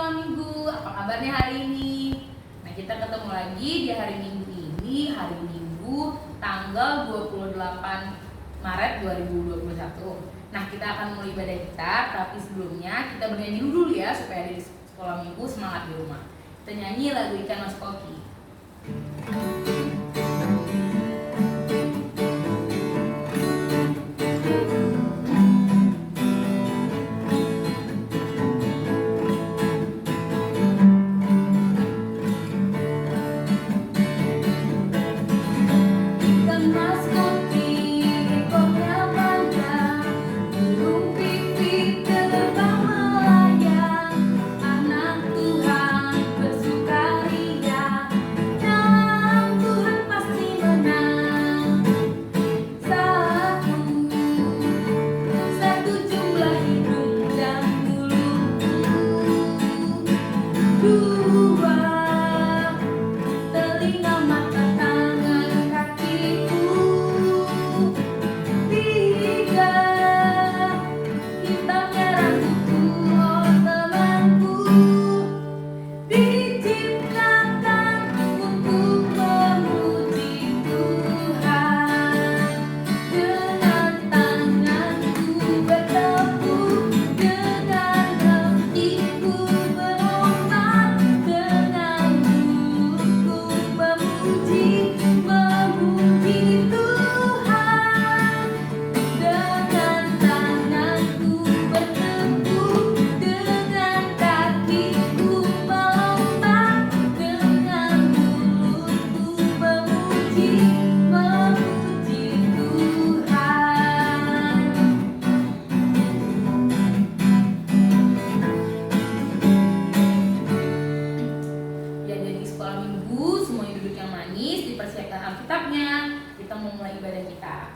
sekolah minggu, apa kabarnya hari ini? Nah, kita ketemu lagi di hari Minggu ini, hari Minggu tanggal 28 Maret 2021. Nah, kita akan mulai ibadah kita, tapi sebelumnya kita bernyanyi dulu ya supaya di sekolah minggu semangat di rumah. Kita nyanyi lagu Ikan Mas Koki.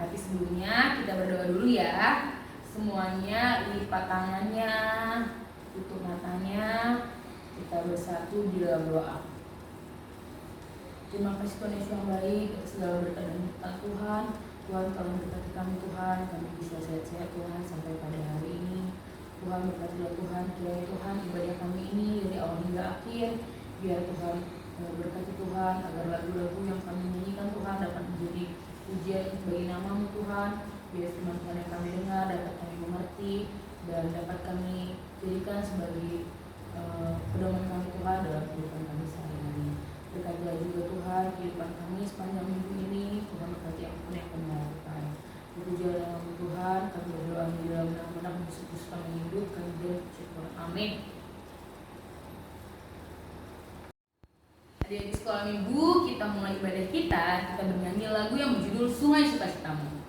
Tapi sebelumnya kita berdoa dulu ya. Semuanya lipat tangannya, tutup matanya, kita bersatu di dalam doa. Terima kasih Tuhan Yesus yang baik, segala berkat dan nikmat Tuhan. Tuhan tolong berkati kami Tuhan, kami bisa sehat-sehat Tuhan sampai pada hari ini. Tuhan berkatilah Tuhan, kiranya Tuhan ibadah kami ini dari awal hingga akhir. Biar Tuhan berkati Tuhan agar lagu-lagu yang kami nyanyikan Tuhan dapat menjadi pujian bagi nama-Mu Tuhan. Biar firman Tuhan yang kami dengar dapat kami mengerti dan dapat kami jadikan sebagai pedoman kami Tuhan dalam kehidupan kami sehari-hari. Berkatilah juga Tuhan kehidupan kami sepanjang minggu ini. Tuhan berkati apapun yang kami lakukan. Pujilah nama Tuhan, kami berdoa di dalam nama Yesus Kristus kami hidup, kami bersyukur. Amin. Di sekolah minggu kita mulai ibadah kita bernyanyi lagu yang berjudul Sungai Sukacitamu.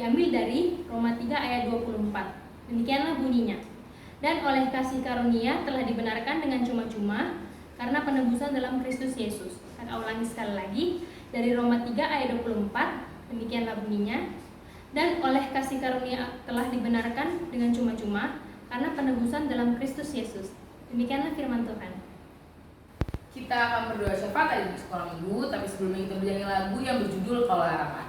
diambil dari Roma 3 ayat 24. Demikianlah bunyinya. Dan oleh kasih karunia telah dibenarkan dengan cuma-cuma, karena penebusan dalam Kristus Yesus. Saya ulangi sekali lagi, dari Roma 3 ayat 24, demikianlah bunyinya. Dan oleh kasih karunia telah dibenarkan dengan cuma-cuma, karena penebusan dalam Kristus Yesus. Demikianlah firman Tuhan. Kita akan berdoa syafaat tadi di sekolah minggu, tapi sebelumnya kita bernyanyi lagu yang berjudul Kaulah Harapan.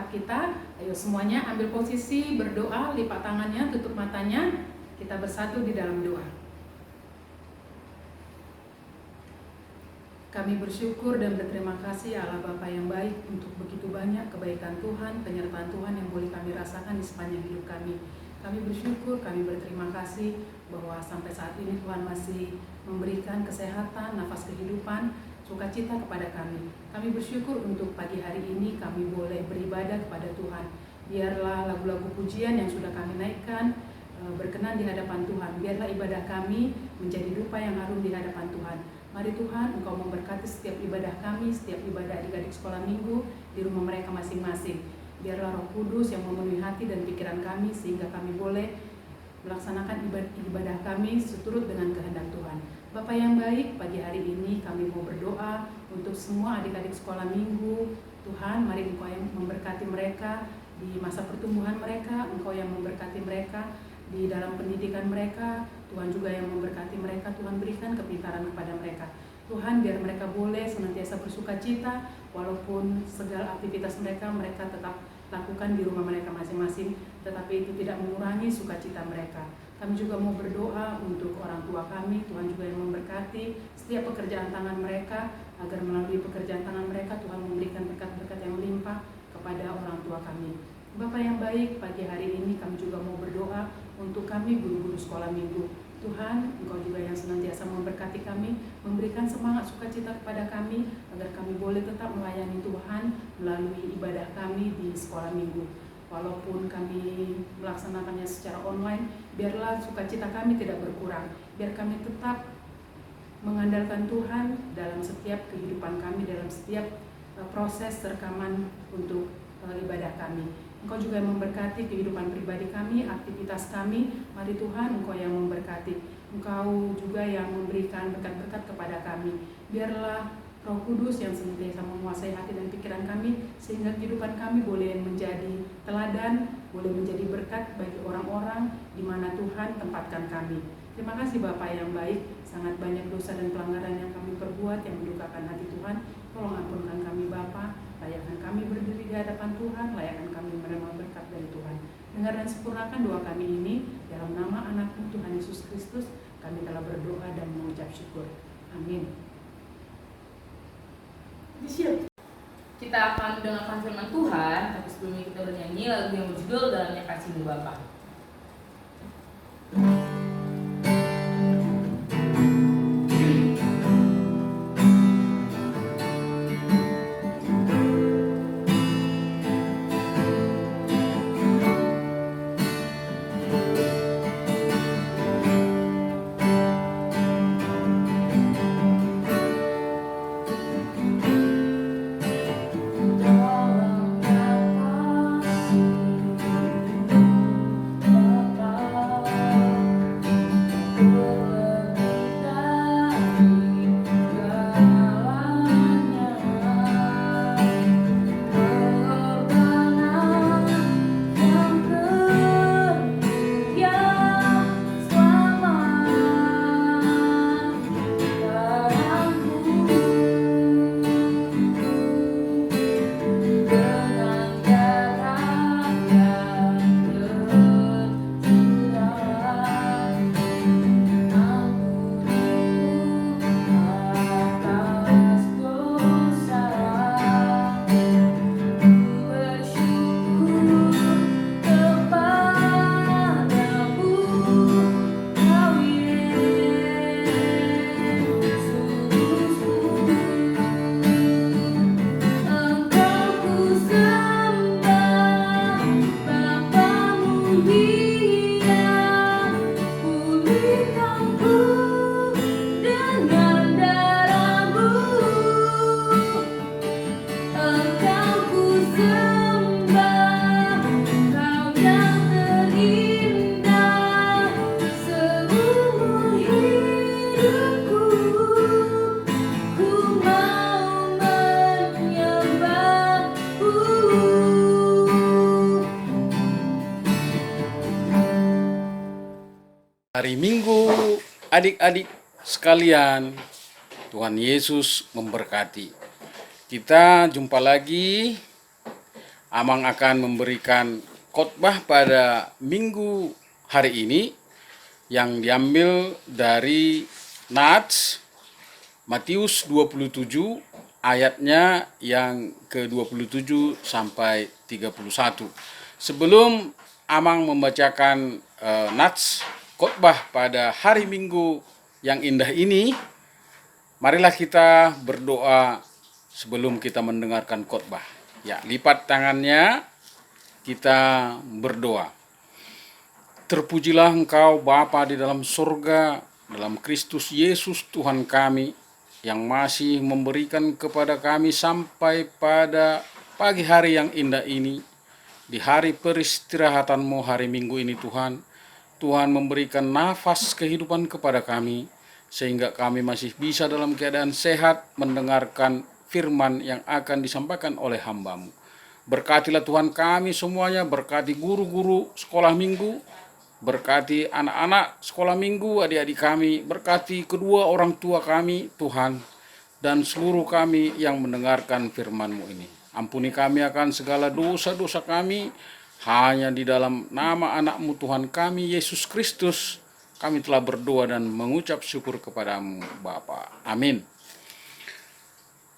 Kita, ayo semuanya ambil posisi, berdoa, lipat tangannya, tutup matanya, kita bersatu di dalam doa. Kami bersyukur dan berterima kasih Allah Bapa yang baik untuk begitu banyak kebaikan Tuhan, penyertaan Tuhan yang boleh kami rasakan di sepanjang hidup kami. Kami bersyukur, kami berterima kasih bahwa sampai saat ini Tuhan masih memberikan kesehatan, nafas kehidupan, sukacita kepada kami. Kami bersyukur untuk pagi hari ini kami boleh beribadah kepada Tuhan. Biarlah lagu-lagu pujian yang sudah kami naikkan berkenan di hadapan Tuhan. Biarlah ibadah kami menjadi dupa yang harum di hadapan Tuhan. Mari Tuhan, Engkau memberkati setiap ibadah kami, setiap ibadah adik-adik sekolah minggu di rumah mereka masing-masing. Biarlah Roh Kudus yang memenuhi hati dan pikiran kami sehingga kami boleh melaksanakan ibadah kami seturut dengan kehendak Tuhan. Bapa yang baik, pagi hari ini kami mau berdoa untuk semua adik-adik sekolah minggu. Tuhan, mari Engkau yang memberkati mereka di masa pertumbuhan mereka, Engkau yang memberkati mereka di dalam pendidikan mereka, Tuhan juga yang memberkati mereka. Tuhan berikan kepintaran kepada mereka. Tuhan, biar mereka boleh senantiasa bersuka cita, walaupun segala aktivitas mereka tetap lakukan lakukan di rumah mereka masing-masing, tetapi itu tidak mengurangi sukacita mereka. Kami juga mau berdoa untuk orang tua kami, Tuhan juga yang memberkati setiap pekerjaan tangan mereka, agar melalui pekerjaan tangan mereka Tuhan memberikan berkat-berkat yang melimpah kepada orang tua kami. Bapa yang baik, pagi hari ini kami juga mau berdoa untuk kami guru-guru sekolah minggu. Tuhan, Engkau juga yang senantiasa memberkati kami, memberikan semangat sukacita kepada kami, agar kami boleh tetap melayani Tuhan melalui ibadah kami di sekolah minggu. Walaupun kami melaksanakannya secara online, biarlah sukacita kami tidak berkurang. Biar kami tetap mengandalkan Tuhan dalam setiap kehidupan kami, dalam setiap proses rekaman untuk ibadah kami. Engkau juga yang memberkati kehidupan pribadi kami, aktivitas kami. Mari Tuhan, Engkau yang memberkati. Engkau juga yang memberikan berkat-berkat kepada kami. Biarlah Roh Kudus yang senantiasa menguasai hati dan pikiran kami, sehingga kehidupan kami boleh menjadi teladan, boleh menjadi berkat bagi orang-orang di mana Tuhan tempatkan kami. Terima kasih Bapa yang baik, sangat banyak dosa dan pelanggaran yang kami perbuat yang mendukakan hati Tuhan. Tolong ampunkan kami Bapa, layakkan kami berdiri di hadapan Tuhan, layakkan kami menerima berkat dari Tuhan. Dengar dan sempurnakan doa kami ini, dalam nama anak-Mu Tuhan Yesus Kristus, kami telah berdoa dan mengucap syukur. Amin. Kita akan mendengarkan firman Tuhan, tapi sebelumnya kita bernyanyi lagu yang berjudul Dalamnya Kasih-Mu Bapa. Hari Minggu, adik-adik sekalian, Tuhan Yesus memberkati. Kita jumpa lagi. Amang akan memberikan khotbah pada minggu hari ini yang diambil dari Nats Matius 27 ayatnya yang ke-27 sampai 31. Sebelum Amang membacakan Nats khotbah pada hari Minggu yang indah ini, marilah kita berdoa sebelum kita mendengarkan khotbah. Ya, lipat tangannya, kita berdoa. Terpujilah Engkau Bapa di dalam surga, dalam Kristus Yesus Tuhan kami, yang masih memberikan kepada kami sampai pada pagi hari yang indah ini, di hari peristirahatan-Mu hari Minggu ini Tuhan. Tuhan memberikan nafas kehidupan kepada kami, sehingga kami masih bisa dalam keadaan sehat mendengarkan firman yang akan disampaikan oleh hamba-Mu. Berkatilah Tuhan kami semuanya, berkati guru-guru sekolah minggu, berkati anak-anak sekolah minggu, adik-adik kami, berkati kedua orang tua kami Tuhan, dan seluruh kami yang mendengarkan firman-Mu ini. Ampuni kami akan segala dosa-dosa kami. Hanya di dalam nama anak-Mu Tuhan kami, Yesus Kristus, kami telah berdoa dan mengucap syukur kepadamu Bapa. Amin.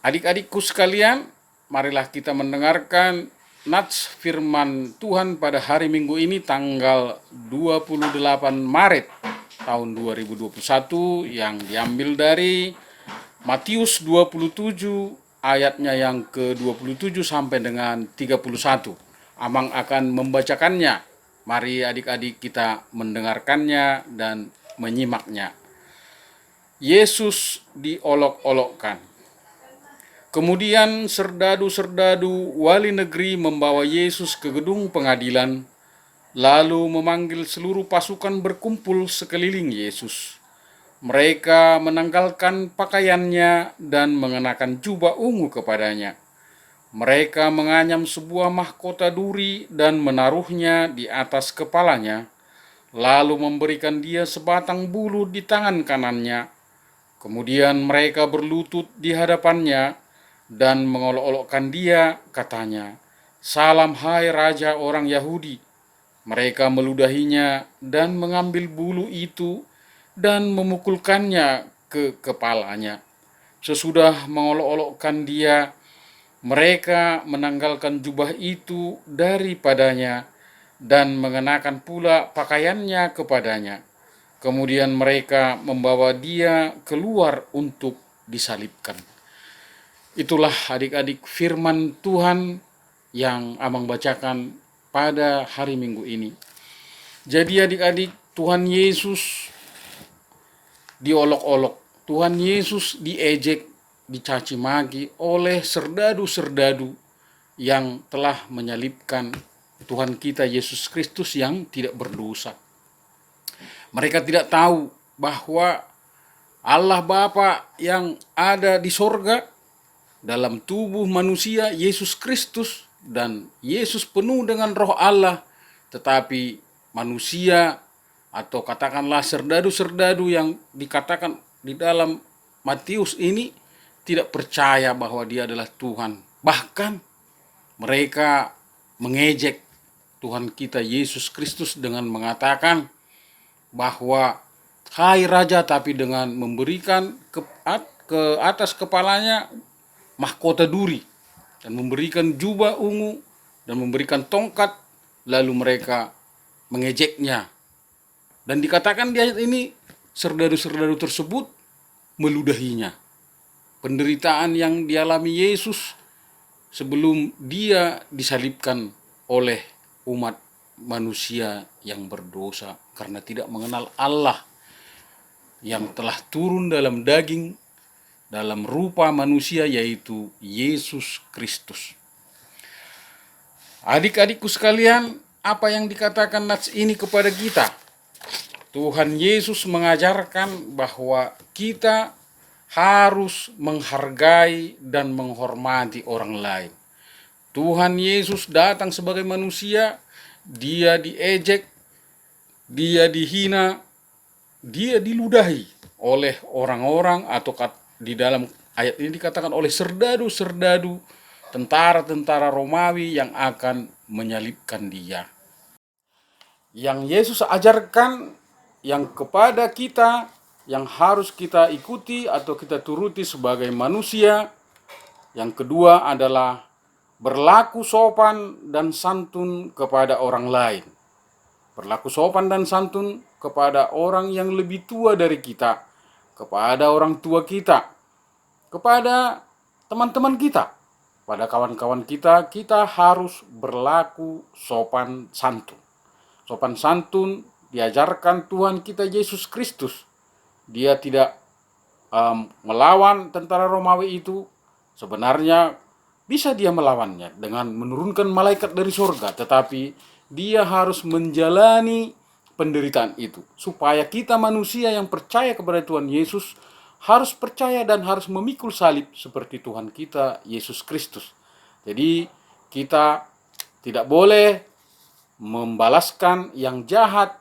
Adik-adikku sekalian, marilah kita mendengarkan nats firman Tuhan pada hari Minggu ini tanggal 28 Maret tahun 2021 yang diambil dari Matius 27 ayatnya yang ke-27 sampai dengan 31. Amang akan membacakannya. Mari adik-adik kita mendengarkannya dan menyimaknya. Yesus diolok-olokkan. Kemudian serdadu-serdadu wali negeri membawa Yesus ke gedung pengadilan, lalu memanggil seluruh pasukan berkumpul sekeliling Yesus. Mereka menanggalkan pakaiannya dan mengenakan jubah ungu kepadanya. Mereka menganyam sebuah mahkota duri dan menaruhnya di atas kepalanya, lalu memberikan dia sebatang bulu di tangan kanannya. Kemudian mereka berlutut di hadapannya dan mengolok-olokkan dia, katanya, "Salam hai Raja orang Yahudi." Mereka meludahinya dan mengambil bulu itu dan memukulkannya ke kepalanya. Sesudah mengolok-olokkan dia, mereka menanggalkan jubah itu daripadanya dan mengenakan pula pakaiannya kepadanya. Kemudian mereka membawa dia keluar untuk disalibkan. Itulah adik-adik firman Tuhan yang Amang bacakan pada hari Minggu ini. Jadi adik-adik, Tuhan Yesus diolok-olok, Tuhan Yesus diejek, dicaci maki oleh serdadu-serdadu yang telah menyalibkan Tuhan kita Yesus Kristus yang tidak berdosa. Mereka tidak tahu bahwa Allah Bapa yang ada di sorga dalam tubuh manusia Yesus Kristus, dan Yesus penuh dengan roh Allah, tetapi manusia atau katakanlah serdadu-serdadu yang dikatakan di dalam Matius ini tidak percaya bahwa dia adalah Tuhan. Bahkan mereka mengejek Tuhan kita Yesus Kristus dengan mengatakan bahwa hai Raja, tapi dengan memberikan ke atas kepalanya mahkota duri dan memberikan jubah ungu dan memberikan tongkat, lalu mereka mengejeknya. Dan dikatakan di ayat ini, serdadu-serdadu tersebut meludahinya. Penderitaan yang dialami Yesus sebelum dia disalibkan oleh umat manusia yang berdosa karena tidak mengenal Allah yang telah turun dalam daging, dalam rupa manusia, yaitu Yesus Kristus. Adik-adikku sekalian, apa yang dikatakan nats ini kepada kita? Tuhan Yesus mengajarkan bahwa kita harus menghargai dan menghormati orang lain. Tuhan Yesus datang sebagai manusia, dia diejek, dia dihina, dia diludahi oleh orang-orang, atau di dalam ayat ini dikatakan oleh serdadu-serdadu tentara-tentara Romawi yang akan menyalibkan dia. Yang Yesus ajarkan yang kepada kita, yang harus kita ikuti atau kita turuti sebagai manusia, yang kedua adalah berlaku sopan dan santun kepada orang lain. Berlaku sopan dan santun kepada orang yang lebih tua dari kita, kepada orang tua kita, kepada teman-teman kita, pada kawan-kawan kita, kita harus berlaku sopan santun. Sopan santun diajarkan Tuhan kita Yesus Kristus. Dia tidak melawan tentara Romawi itu. Sebenarnya bisa dia melawannya dengan menurunkan malaikat dari surga, tetapi dia harus menjalani penderitaan itu, supaya kita manusia yang percaya kepada Tuhan Yesus harus percaya dan harus memikul salib seperti Tuhan kita Yesus Kristus. Jadi kita tidak boleh membalaskan yang jahat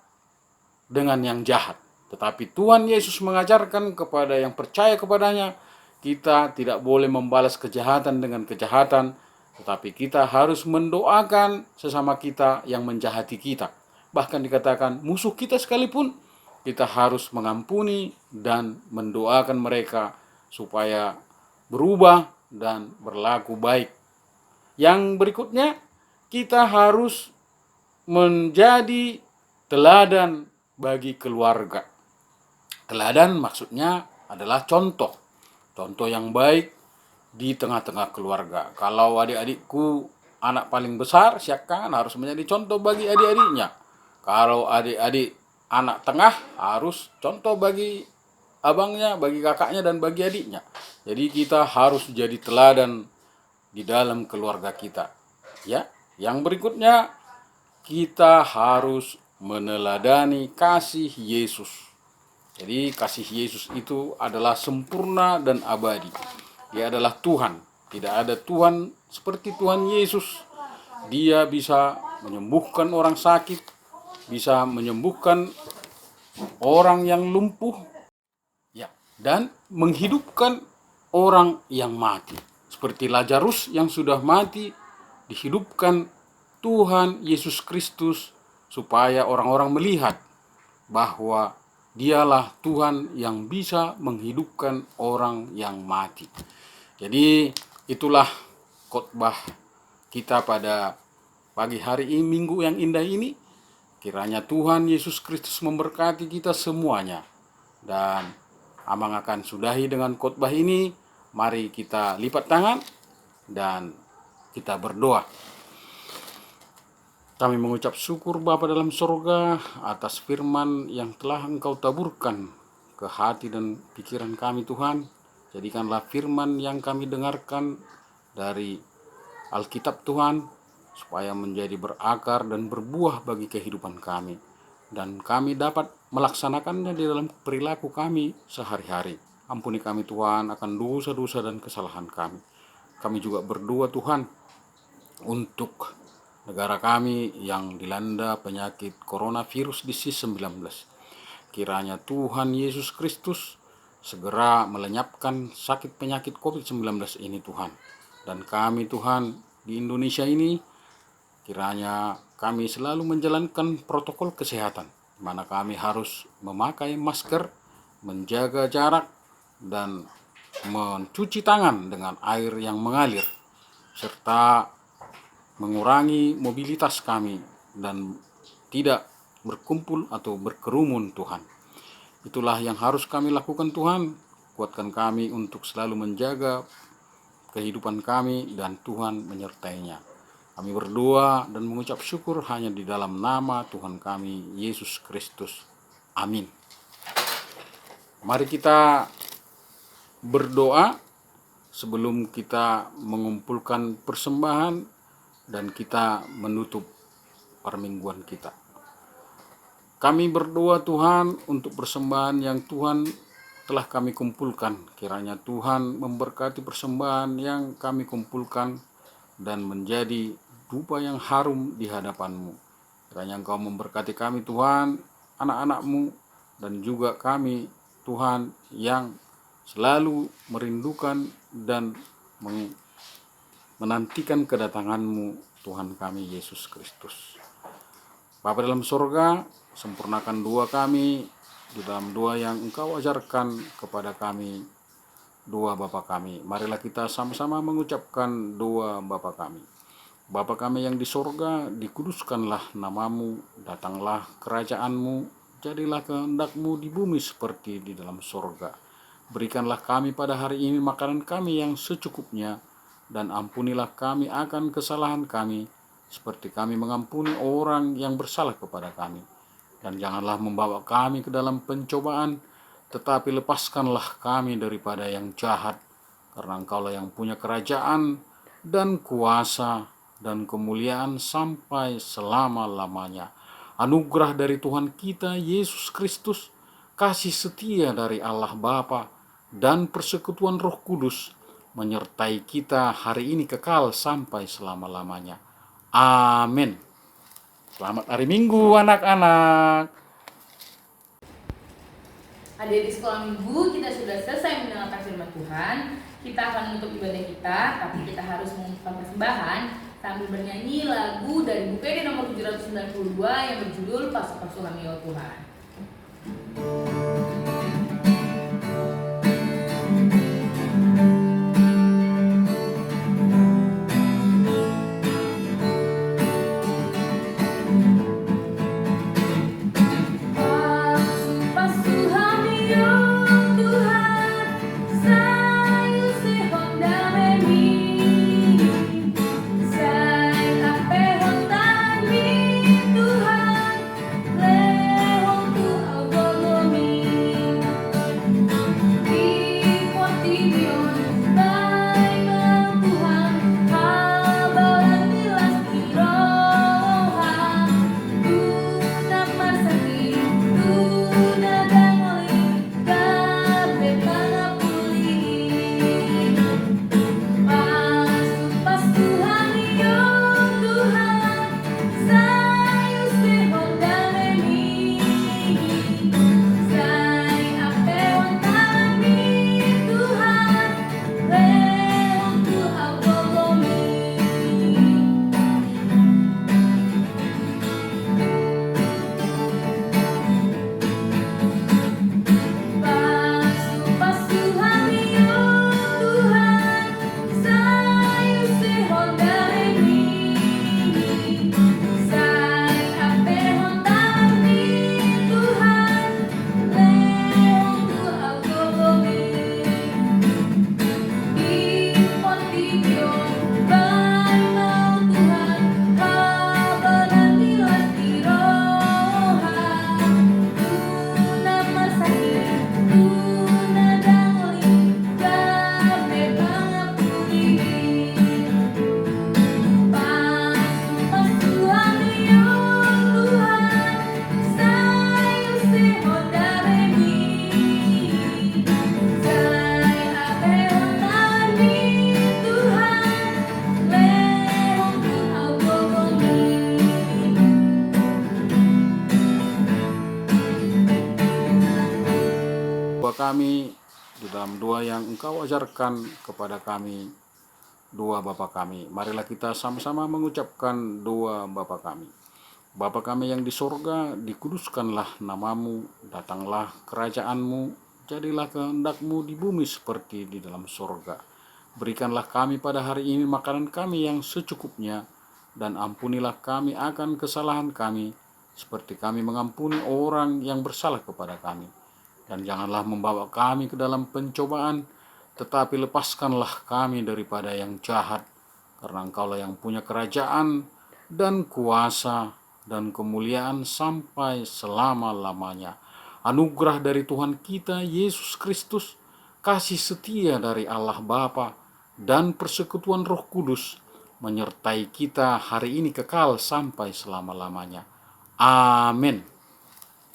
dengan yang jahat, tetapi Tuhan Yesus mengajarkan kepada yang percaya kepadanya, kita tidak boleh membalas kejahatan dengan kejahatan, tetapi kita harus mendoakan sesama kita yang menjahati kita. Bahkan dikatakan musuh kita sekalipun, kita harus mengampuni dan mendoakan mereka supaya berubah dan berlaku baik. Yang berikutnya, kita harus menjadi teladan bagi keluarga. Teladan maksudnya adalah contoh yang baik di tengah-tengah keluarga. Kalau adik-adikku anak paling besar, siapkan harus menjadi contoh bagi adik-adiknya. Kalau adik-adik anak tengah, harus contoh bagi abangnya, bagi kakaknya, dan bagi adiknya. Jadi kita harus jadi teladan di dalam keluarga kita. Ya, yang berikutnya, kita harus meneladani kasih Yesus. Jadi kasih Yesus itu adalah sempurna dan abadi. Dia adalah Tuhan. Tidak ada Tuhan seperti Tuhan Yesus. Dia bisa menyembuhkan orang sakit, bisa menyembuhkan orang yang lumpuh, ya, dan menghidupkan orang yang mati. Seperti Lazarus yang sudah mati, dihidupkan Tuhan Yesus Kristus supaya orang-orang melihat bahwa Dialah Tuhan yang bisa menghidupkan orang yang mati. Jadi itulah khotbah kita pada pagi hari ini, minggu yang indah ini. Kiranya Tuhan Yesus Kristus memberkati kita semuanya. Dan Amang akan sudahi dengan khotbah ini. Mari kita lipat tangan dan kita berdoa. Kami mengucap syukur Bapa dalam sorga atas firman yang telah Engkau taburkan ke hati dan pikiran kami Tuhan. Jadikanlah firman yang kami dengarkan dari Alkitab Tuhan supaya menjadi berakar dan berbuah bagi kehidupan kami. Dan kami dapat melaksanakannya di dalam perilaku kami sehari-hari. Ampuni kami Tuhan akan dosa-dosa dan kesalahan kami. Kami juga berdoa Tuhan untuk negara kami yang dilanda penyakit coronavirus disease 19. Kiranya Tuhan Yesus Kristus segera melenyapkan sakit penyakit COVID-19 ini Tuhan. Dan kami Tuhan di Indonesia ini, kiranya kami selalu menjalankan protokol kesehatan, di mana kami harus memakai masker, menjaga jarak, dan mencuci tangan dengan air yang mengalir, serta mengurangi mobilitas kami dan tidak berkumpul atau berkerumun Tuhan. Itulah yang harus kami lakukan Tuhan. Kuatkan kami untuk selalu menjaga kehidupan kami dan Tuhan menyertainya. Kami berdoa dan mengucap syukur hanya di dalam nama Tuhan kami Yesus Kristus. Amin. Mari kita berdoa sebelum kita mengumpulkan persembahan dan kita menutup permingguan kita. Kami berdoa Tuhan untuk persembahan yang Tuhan telah kami kumpulkan. Kiranya Tuhan memberkati persembahan yang kami kumpulkan dan menjadi dupa yang harum di hadapan-Mu. Kiranya Engkau memberkati kami Tuhan, anak-anak-Mu, dan juga kami Tuhan yang selalu merindukan dan menantikan kedatangan-Mu Tuhan kami Yesus Kristus. Bapa dalam sorga, sempurnakan doa kami di dalam doa yang Engkau ajarkan kepada kami, doa Bapa kami. Marilah kita sama-sama mengucapkan doa Bapa kami. Bapa kami yang di sorga, dikuduskanlah namamu, datanglah kerajaan-Mu, jadilah kehendak-Mu di bumi seperti di dalam sorga. Berikanlah kami pada hari ini makanan kami yang secukupnya, dan ampunilah kami akan kesalahan kami, seperti kami mengampuni orang yang bersalah kepada kami. Dan janganlah membawa kami ke dalam pencobaan, tetapi lepaskanlah kami daripada yang jahat, karena Engkaulah yang punya kerajaan dan kuasa dan kemuliaan sampai selama-lamanya. Anugerah dari Tuhan kita Yesus Kristus, kasih setia dari Allah Bapa, dan persekutuan Roh Kudus menyertai kita hari ini kekal sampai selama-lamanya. Amin. Selamat hari Minggu anak-anak. Adik di sekolah minggu kita sudah selesai mendengarkan firman Tuhan. kita akan menutup ibadah kita, tapi kita harus mengumpulkan persembahan sambil bernyanyi lagu dari BPD nomor 792 yang berjudul Pasu-Pasu Kami Ya Tuhan. Kami di dalam doa yang Engkau ajarkan kepada kami, doa Bapa kami. Marilah kita sama-sama mengucapkan doa Bapa kami. Bapa kami yang di sorga, dikuduskanlah namamu, datanglah kerajaanmu, jadilah kehendakmu di bumi seperti di dalam sorga. Berikanlah kami pada hari ini makanan kami yang secukupnya, dan ampunilah kami akan kesalahan kami, seperti kami mengampuni orang yang bersalah kepada kami. Dan janganlah membawa kami ke dalam pencobaan, tetapi lepaskanlah kami daripada yang jahat, karena Engkaulah yang punya kerajaan dan kuasa dan kemuliaan sampai selama-lamanya. Anugerah dari Tuhan kita Yesus Kristus, kasih setia dari Allah Bapa, dan persekutuan Roh Kudus menyertai kita hari ini kekal sampai selama-lamanya. Amin.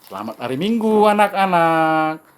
Selamat hari Minggu anak-anak.